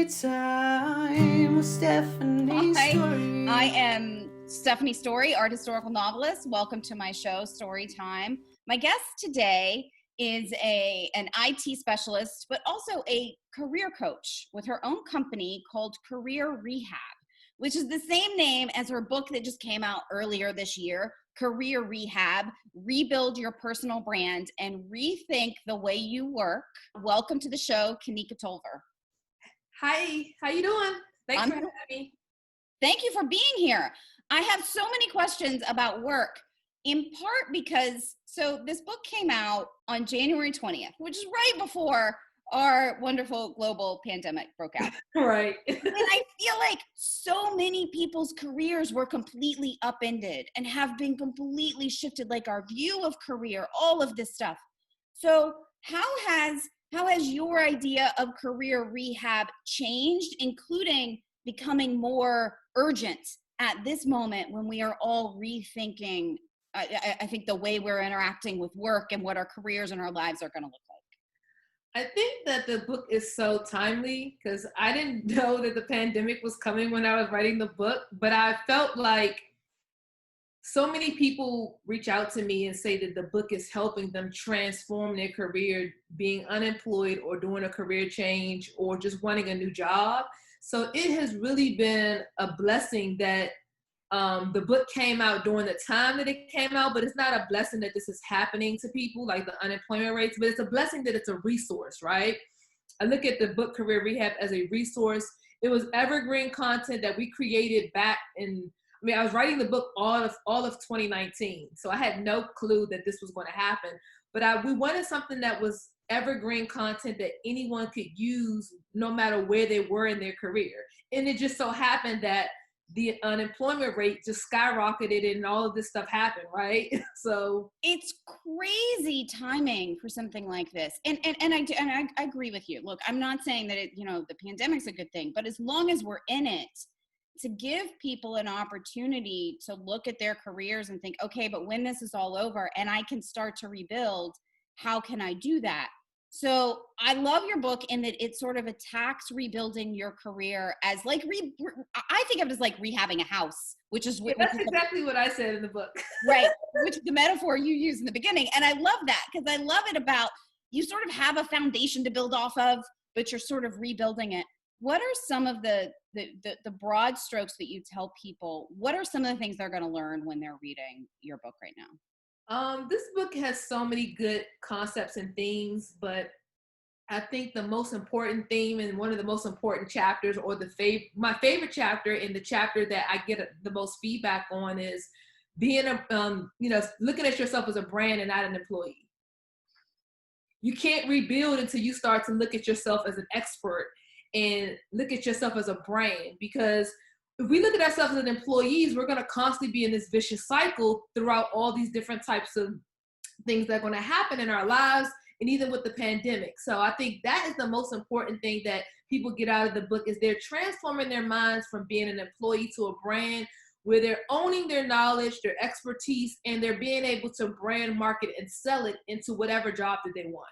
Story time with Stephanie Story. I am Stephanie Storey, art historical novelist. Welcome to my show, Story Time. My guest today is an IT specialist, but also a career coach with her own company called Career Rehab, which is the same name as her book that just came out earlier this year, Career Rehab, Rebuild Your Personal Brand and Rethink the Way You Work. Welcome to the show, Kanika Tolver. Hi, how you doing? Thanks for having me. Thank you for being here. I have so many questions about work, in part because, this book came out on January 20th, which is right before our wonderful global pandemic broke out. Right. And I feel like so many people's careers were completely upended and have been completely shifted, like our view of career, all of this stuff. So how has your idea of career rehab changed, including becoming more urgent at this moment when we are all rethinking, I think, the way we're interacting with work and what our careers and our lives are going to look like? I think that the book is so timely because I didn't know that the pandemic was coming when I was writing the book, but I felt like so many people reach out to me and say that the book is helping them transform their career, being unemployed or doing a career change or just wanting a new job. So it has really been a blessing that the book came out during the time that it came out, but it's not a blessing that this is happening to people, like the unemployment rates, but it's a blessing that it's a resource, right? I look at the book Career Rehab as a resource. It was evergreen content that we created back in, I was writing the book all of 2019. So I had no clue that this was going to happen, but we wanted something that was evergreen content that anyone could use no matter where they were in their career. And it just so happened that the unemployment rate just skyrocketed and all of this stuff happened, right? So it's crazy timing for something like this. And I agree with you. Look, I'm not saying that the pandemic's a good thing, but as long as we're in it, to give people an opportunity to look at their careers and think, okay, but when this is all over and I can start to rebuild, how can I do that? So I love your book in that it sort of attacks rebuilding your career as like, I think of it as like rehabbing a house, which is that's exactly what I said in the book. Right, which is the metaphor you use in the beginning. And I love that because I love it about you sort of have a foundation to build off of, but you're sort of rebuilding it. What are some of the broad strokes that you tell people? What are some of the things they're going to learn when they're reading your book right now? This book has so many good concepts and themes, but I think the most important theme and one of the most important chapters, or my favorite chapter, and the chapter that I get the most feedback on, is being looking at yourself as a brand and not an employee. You can't rebuild until you start to look at yourself as an expert and look at yourself as a brand, because if we look at ourselves as employees, we're going to constantly be in this vicious cycle throughout all these different types of things that are going to happen in our lives, and even with the pandemic. So I think that is the most important thing that people get out of the book, is they're transforming their minds from being an employee to a brand, where they're owning their knowledge, their expertise, and they're being able to brand, market, and sell it into whatever job that they want.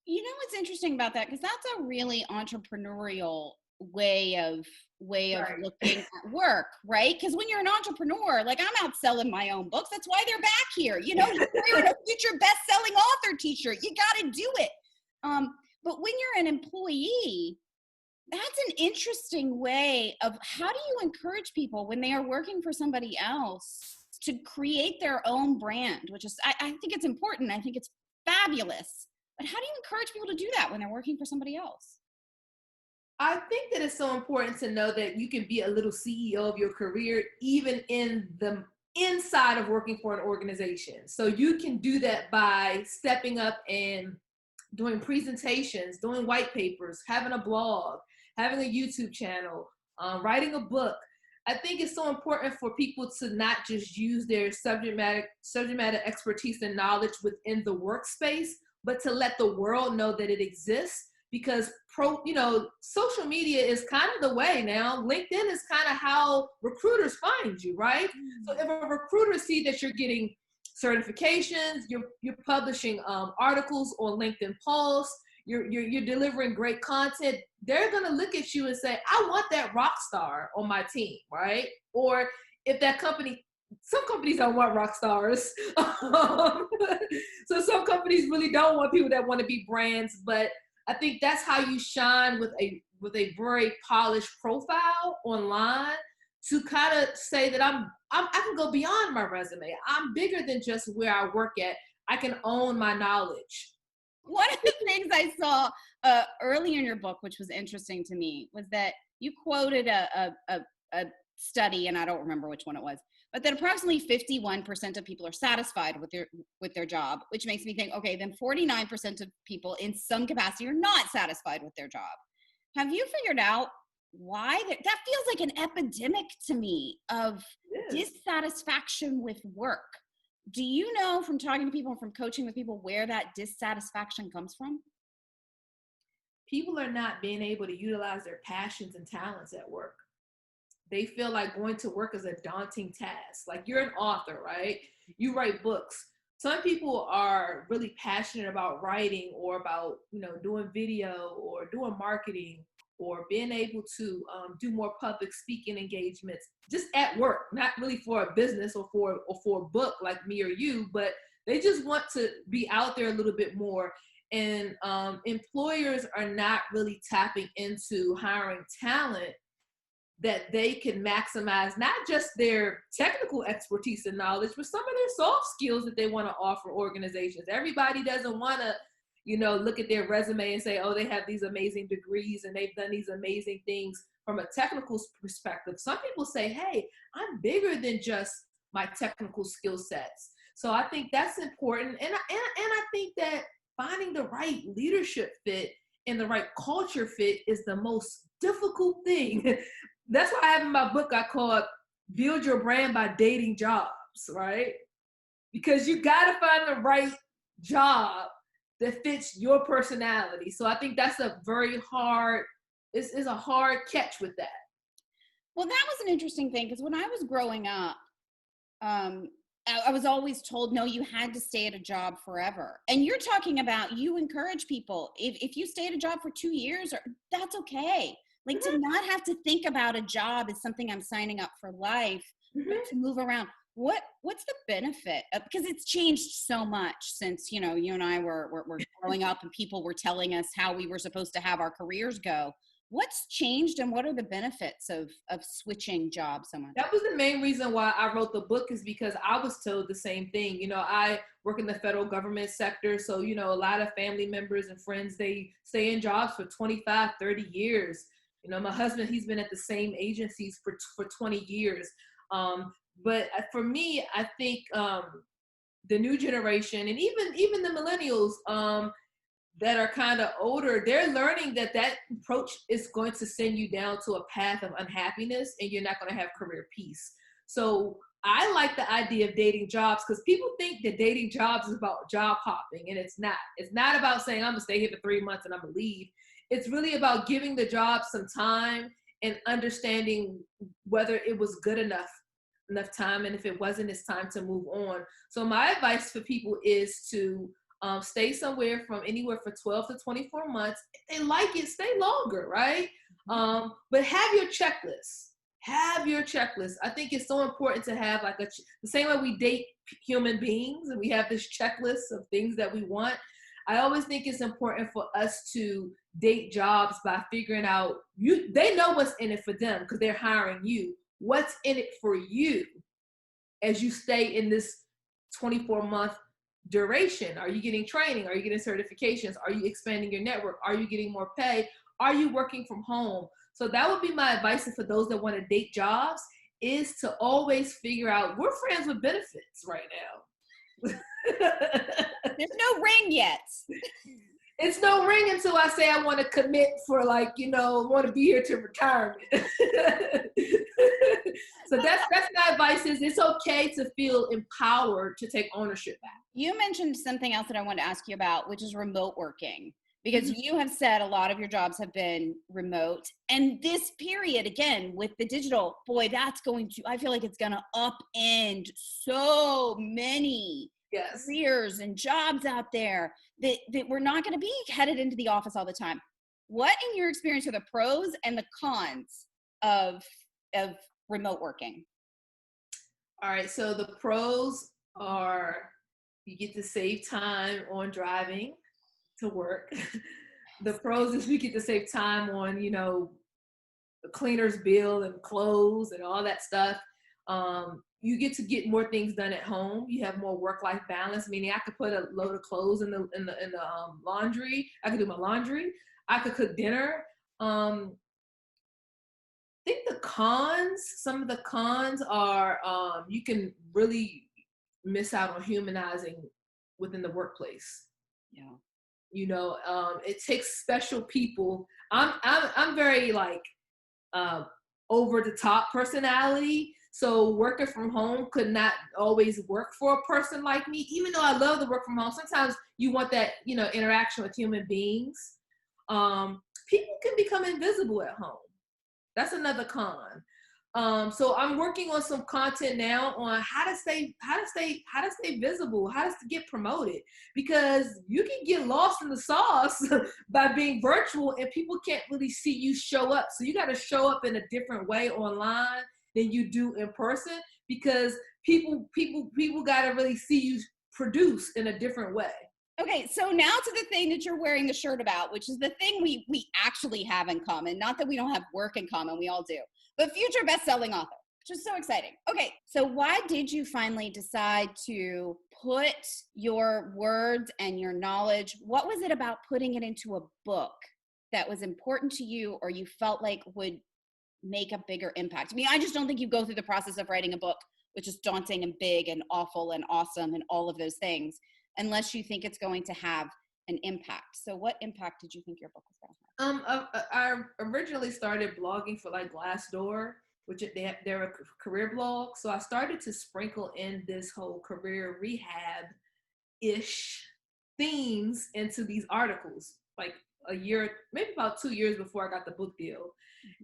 You know what's interesting about that? Because that's a really entrepreneurial way of Right. looking at work, right? Because when you're an entrepreneur, like I'm out selling my own books. That's why they're back here. You're wearing a future best-selling author t-shirt. You got to do it. But when you're an employee, that's an interesting way of how do you encourage people when they are working for somebody else to create their own brand, which is, I think it's important. I think it's fabulous. But how do you encourage people to do that when they're working for somebody else? I think that it's so important to know that you can be a little CEO of your career, even in the inside of working for an organization. So you can do that by stepping up and doing presentations, doing white papers, having a blog, having a YouTube channel, writing a book. I think it's so important for people to not just use their subject matter expertise and knowledge within the workspace, but to let the world know that it exists, because social media is kind of the way now. LinkedIn is kind of how recruiters find you, right? So if a recruiter sees that you're getting certifications, you're publishing articles on LinkedIn posts, you're delivering great content, they're gonna look at you and say, I want that rock star on my team, right? Or if that company, some companies don't want rock stars. So some companies really don't want people that want to be brands, but I think that's how you shine with a very polished profile online, to kind of say that I can go beyond my resume. I'm bigger than just where I work at. I can own my knowledge. One of the things I saw early in your book, which was interesting to me, was that you quoted a study, and I don't remember which one it was, but that approximately 51% of people are satisfied with their job, which makes me think, okay, then 49% of people in some capacity are not satisfied with their job. Have you figured out why? That feels like an epidemic to me of dissatisfaction with work. Do you know, from talking to people and from coaching with people, where that dissatisfaction comes from? People are not being able to utilize their passions and talents at work. They feel like going to work is a daunting task. Like, you're an author, right? You write books. Some people are really passionate about writing, or about, doing video or doing marketing, or being able to do more public speaking engagements just at work, not really for a business or for a book like me or you, but they just want to be out there a little bit more. And employers are not really tapping into hiring talent that they can maximize not just their technical expertise and knowledge, but some of their soft skills that they want to offer organizations. Everybody doesn't want to, look at their resume and say, oh, they have these amazing degrees and they've done these amazing things from a technical perspective. Some people say, hey, I'm bigger than just my technical skill sets. So I think that's important. And I think that finding the right leadership fit and the right culture fit is the most difficult thing. That's why I have in my book, I call it Build Your Brand by Dating Jobs, right? Because you got to find the right job that fits your personality. So I think that's a very hard, it's a hard catch with that. Well, that was an interesting thing, because when I was growing up, I was always told, no, you had to stay at a job forever. And you're talking about, you encourage people, if you stay at a job for 2 years, that's okay. Like, to not have to think about a job as something I'm signing up for life, but to move around. What's the benefit? Because it's changed so much since, you and I were growing up, and people were telling us how we were supposed to have our careers go. What's changed, and what are the benefits of switching jobs so much? That was the main reason why I wrote the book, is because I was told the same thing. I work in the federal government sector. So, a lot of family members and friends, they stay in jobs for 25, 30 years. My husband, he's been at the same agencies for 20 years. But for me, I think the new generation, and even the millennials that are kind of older, they're learning that approach is going to send you down to a path of unhappiness, and you're not going to have career peace. So I like the idea of dating jobs, because people think that dating jobs is about job hopping, and it's not. It's not about saying, I'm going to stay here for 3 months and I'm going to leave. It's really about giving the job some time and understanding whether it was good enough time, and if it wasn't, it's time to move on. So my advice for people is to stay somewhere from anywhere for 12 to 24 months. If they like it, stay longer, right? But have your checklist. I think it's so important to have the same way we date human beings, and we have this checklist of things that we want. I always think it's important for us to date jobs by figuring out, they know what's in it for them because they're hiring you. What's in it for you as you stay in this 24-month duration? Are you getting training? Are you getting certifications? Are you expanding your network? Are you getting more pay? Are you working from home? So that would be my advice for those that want to date jobs, is to always figure out, we're friends with benefits right now. There's no ring yet. It's no ring until I say I want to commit for want to be here to retirement. So that's my advice, is it's okay to feel empowered to take ownership back. You mentioned something else that I wanted to ask you about, which is remote working, because you have said a lot of your jobs have been remote. And this period, again, with the digital, boy, I feel like it's going to upend so many Yes. careers and jobs out there that we're not going to be headed into the office all the time. What, in your experience, are the pros and the cons of remote working? All right. So the pros are you get to save time on driving to work. The pros is we get to save time on, the cleaner's bill and clothes and all that stuff. You get to get more things done at home. You have more work-life balance, meaning I could put a load of clothes in the laundry. I could do my laundry. I could cook dinner. I think some of the cons are you can really miss out on humanizing within the workplace. Yeah. It takes special people. I'm very like over the top personality. So working from home could not always work for a person like me, even though I love to work from home. Sometimes you want that, interaction with human beings. People can become invisible at home. That's another con. So I'm working on some content now on how to stay visible, how to get promoted, because you can get lost in the sauce by being virtual and people can't really see you show up. So you got to show up in a different way online than you do in person, because people got to really see you produce in a different way. Okay, so now to the thing that you're wearing the shirt about, which is the thing we actually have in common. Not that we don't have work in common, we all do. But future best-selling author, which is so exciting. Okay, so why did you finally decide to put your words and your knowledge, what was it about putting it into a book that was important to you or you felt like would make a bigger impact? I mean, I just don't think you go through the process of writing a book, which is daunting and big and awful and awesome and all of those things, unless you think it's going to have an impact. So what impact did you think your book was going to have? I originally started blogging for like Glassdoor, which they're a career blog. So I started to sprinkle in this whole career rehab-ish themes into these articles, like a year, maybe about 2 years before I got the book deal.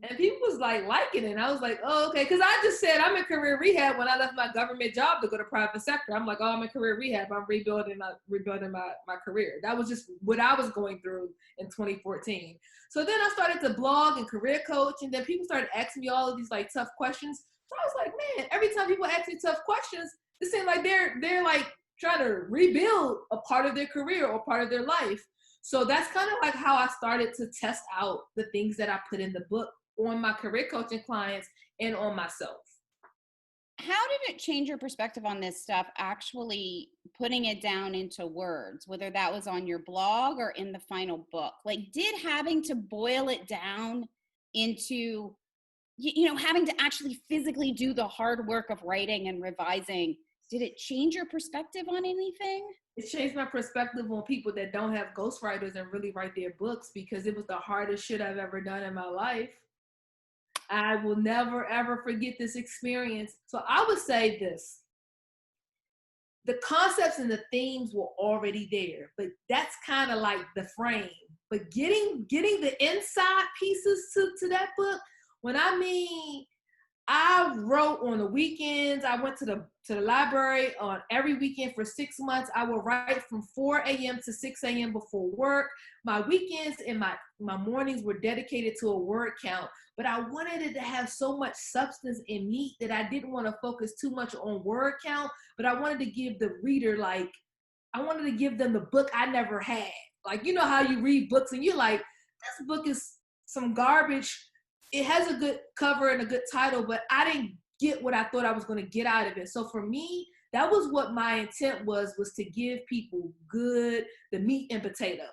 And people was like liking it. And I was like, oh, okay. Because I just said I'm in career rehab when I left my government job to go to private sector. I'm like, oh, I'm in career rehab. I'm rebuilding my career. That was just what I was going through in 2014. So then I started to blog and career coach. And then people started asking me all of these like tough questions. So I was like, man, every time people ask me tough questions, it seems like they're like trying to rebuild a part of their career or part of their life. So that's kind of like how I started to test out the things that I put in the book on my career coaching clients and on myself. How did it change your perspective on this stuff, actually putting it down into words, whether that was on your blog or in the final book? Like, did having to boil it down into, having to actually physically do the hard work of writing and revising, did it change your perspective on anything? It changed my perspective on people that don't have ghostwriters and really write their books, because it was the hardest shit I've ever done in my life. I will never, ever forget this experience. So I would say this. The concepts and the themes were already there, but that's kind of like the frame. But getting the inside pieces to that book, I wrote on the weekends. I went to the library on every weekend for 6 months. I would write from 4 a.m. to 6 a.m. before work. My weekends and my mornings were dedicated to a word count, but I wanted it to have so much substance and meat that I didn't want to focus too much on word count, but I wanted to give the reader, I wanted to give them the book I never had. Like, you know how you read books and you're like, this book is some garbage. It has a good cover and a good title, but I didn't get what I thought I was going to get out of it. So for me, that was what my intent was to give people the meat and potatoes.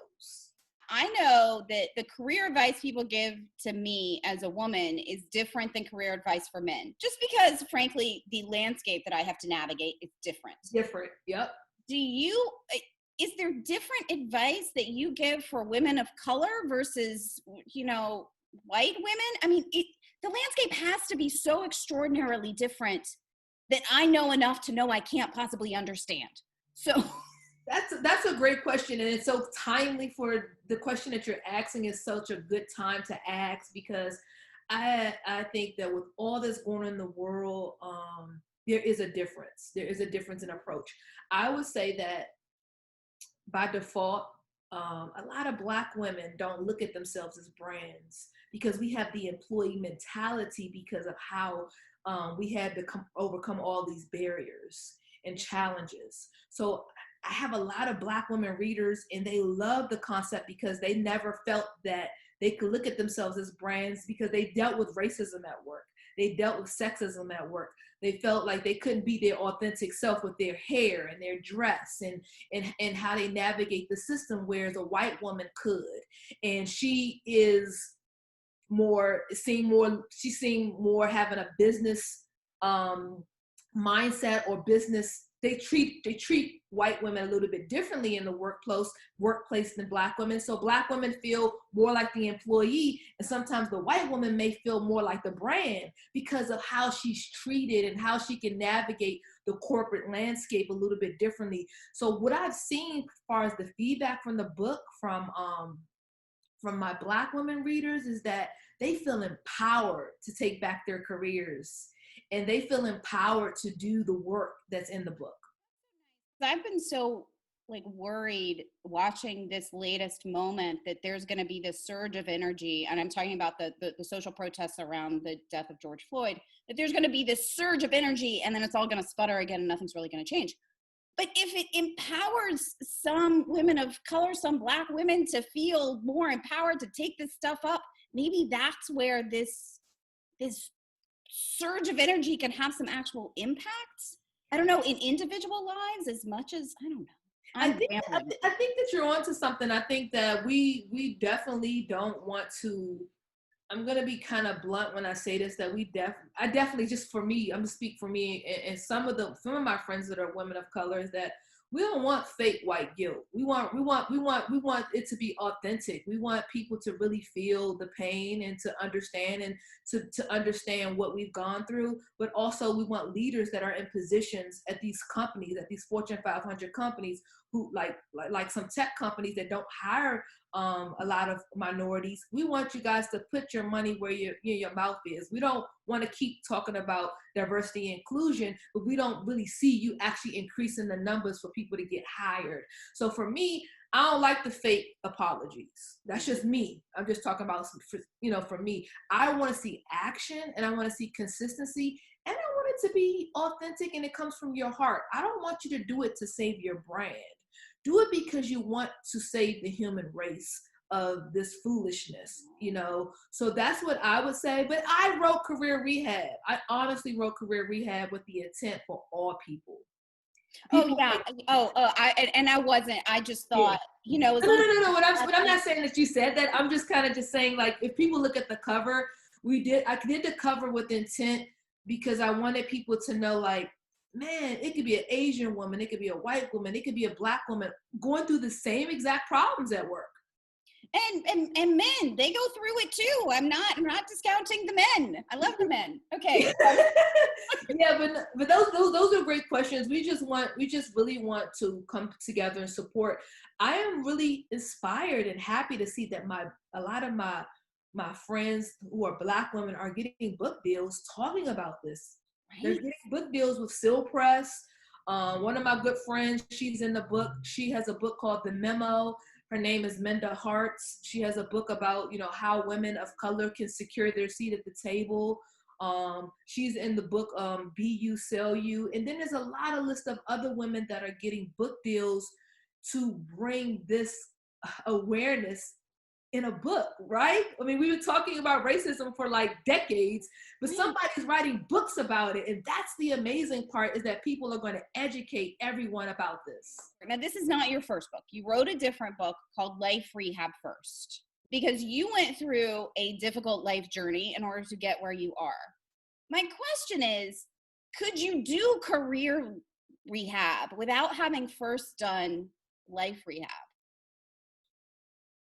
I know that the career advice people give to me as a woman is different than career advice for men, just because, frankly, the landscape that I have to navigate is different. Different, yep. Is there different advice that you give for women of color versus, white women? I mean, the landscape has to be so extraordinarily different that I know enough to know I can't possibly understand. So that's a great question, and it's so timely for the question that you're asking. Is such a good time to ask, because I think that with all that's going on in the world, there is a difference. There is a difference in approach. I would say that by default, a lot of Black women don't look at themselves as brands because we have the employee mentality because of how we had to overcome all these barriers and challenges. So I have a lot of Black women readers, and they love the concept because they never felt that they could look at themselves as brands because they dealt with racism at work. They dealt with sexism at work. They felt like they couldn't be their authentic self with their hair and their dress and how they navigate the system, whereas a white woman could. And she is she seemed more having a business mindset or business. They treat white women a little bit differently in the workplace than Black women. So Black women feel more like the employee, and sometimes the white woman may feel more like the brand because of how she's treated and how she can navigate the corporate landscape a little bit differently. So what I've seen as far as the feedback from the book from my Black women readers is that they feel empowered to take back their careers, and they feel empowered to do the work that's in the book. I've been so worried watching this latest moment that there's going to be this surge of energy, and I'm talking about the social protests around the death of George Floyd, that there's going to be this surge of energy and then it's all going to sputter again and nothing's really going to change. But if it empowers some women of color, some Black women to feel more empowered to take this stuff up, maybe that's where this surge of energy can have some actual impact. I don't know, in individual lives as much as, I don't know. I think that you're onto something. I think that we definitely don't want to, I'm going to be kind of blunt when I say this, that I definitely, just for me, I'm going to speak for me and some of my friends that are women of color, is that we don't want fake white guilt. We want it to be authentic. We want people to really feel the pain and to understand and to understand what we've gone through. But also we want leaders that are in positions at these companies, at these Fortune 500 companies, who like some tech companies that don't hire a lot of minorities. We want you guys to put your money where your mouth is. We don't want to keep talking about diversity and inclusion, but we don't really see you actually increasing the numbers for people to get hired. So for me, I don't like the fake apologies. That's just me. I'm just talking about, for me, I want to see action and I want to see consistency, and I want it to be authentic and it comes from your heart. I don't want you to do it to save your brand. Do it because you want to save the human race of this foolishness, So that's what I would say. But I wrote Career Rehab. I honestly wrote Career Rehab with the intent for all people. I wasn't. I just thought, No. What I'm not saying that you said that. I'm just kind of just saying, like, if people look at the cover, I did the cover with intent because I wanted people to know, like, man, it could be an Asian woman, it could be a white woman, it could be a Black woman going through the same exact problems at work. And men, they go through it too. I'm not discounting the men. I love the men. Okay. Yeah, but those are great questions. We just really want to come together and support. I am really inspired and happy to see that a lot of my friends who are Black women are getting book deals talking about this. Right. They're getting book deals with Seal Press. One of my good friends, she's in the book. She has a book called The Memo. Her name is Minda Harts. She has a book about, how women of color can secure their seat at the table. She's in the book, Be You, Sell You. And then there's a list of other women that are getting book deals to bring this awareness in a book, right? I mean, we've been talking about racism for like decades, but somebody's writing books about it. And that's the amazing part, is that people are going to educate everyone about this. Now, this is not your first book. You wrote a different book called Life Rehab First, because you went through a difficult life journey in order to get where you are. My question is, could you do career rehab without having first done life rehab?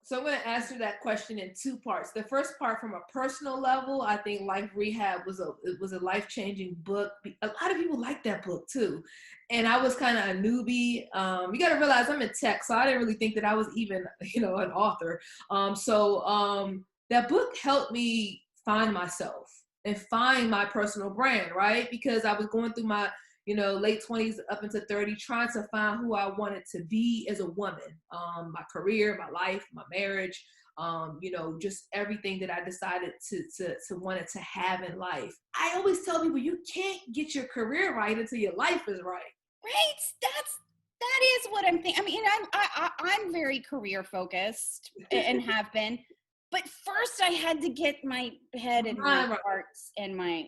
So I'm going to answer that question in two parts. The first part, from a personal level, I think Life Rehab was a life-changing book. A lot of people like that book too. And I was kind of a newbie. You got to realize I'm in tech, so I didn't really think that I was even, an author. That book helped me find myself. and find my personal brand, right? Because I was going through my, late 20s up into 30, trying to find who I wanted to be as a woman, my career, my life, my marriage, just everything that I decided to wanted to have in life. I always tell people, you can't get your career right until your life is right. Right. That is what I'm thinking. I mean, I'm very career focused and have been, but first I had to get my head and my hearts and my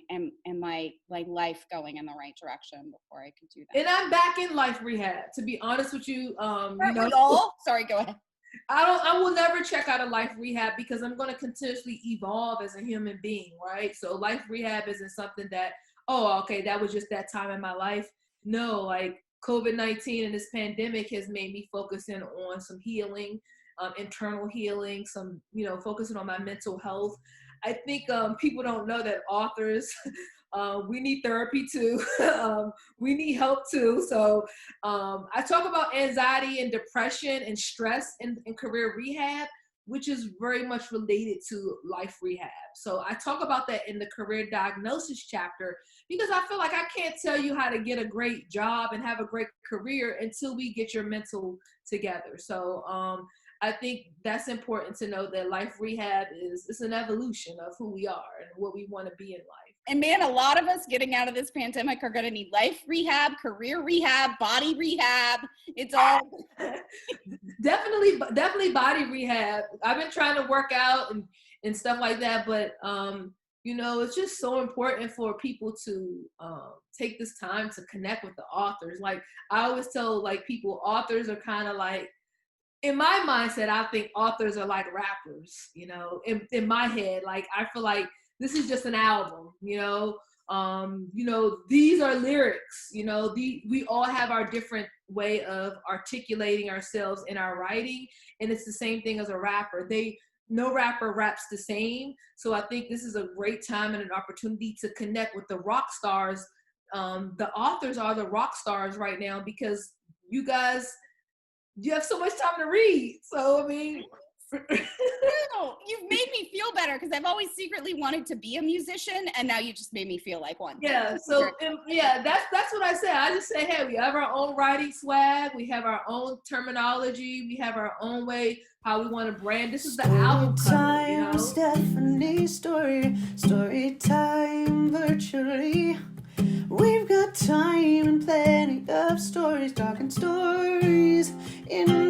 like life going in the right direction before I could do that. And I'm back in life rehab, to be honest with you. Sorry, go ahead. I will never check out of life rehab because I'm going to continuously evolve as a human being, right? So life rehab isn't something that, oh, okay, that was just that time in my life. No, like COVID-19 and this pandemic has made me focus in on some healing, internal healing, some, focusing on my mental health. I think people don't know that authors, we need therapy too. We need help too. So I talk about anxiety and depression and stress in career rehab, which is very much related to life rehab. So I talk about that in the career diagnosis chapter because I feel like I can't tell you how to get a great job and have a great career until we get your mental together. So I think that's important to know that life rehab is an evolution of who we are and what we want to be in life. And man, a lot of us getting out of this pandemic are going to need life rehab, career rehab, body rehab. It's all definitely body rehab. I've been trying to work out and stuff like that, but it's just so important for people to take this time to connect with the authors. Like I always tell like people, authors are kind of like, in my mindset, I think authors are like rappers, in my head. Like I feel like this is just an album, these are lyrics, we all have our different way of articulating ourselves in our writing. And it's the same thing as a rapper. No rapper raps the same. So I think this is a great time and an opportunity to connect with the rock stars. The authors are the rock stars right now because you have so much time to read. So, I mean, you've made me feel better because I've always secretly wanted to be a musician, and now you just made me feel like one. Yeah. So, that's what I say. I just say, hey, we have our own writing swag. We have our own terminology. We have our own way how we want to brand. This is the album cover, Stephanie story time virtually. We've got time and plenty of stories, talking stories in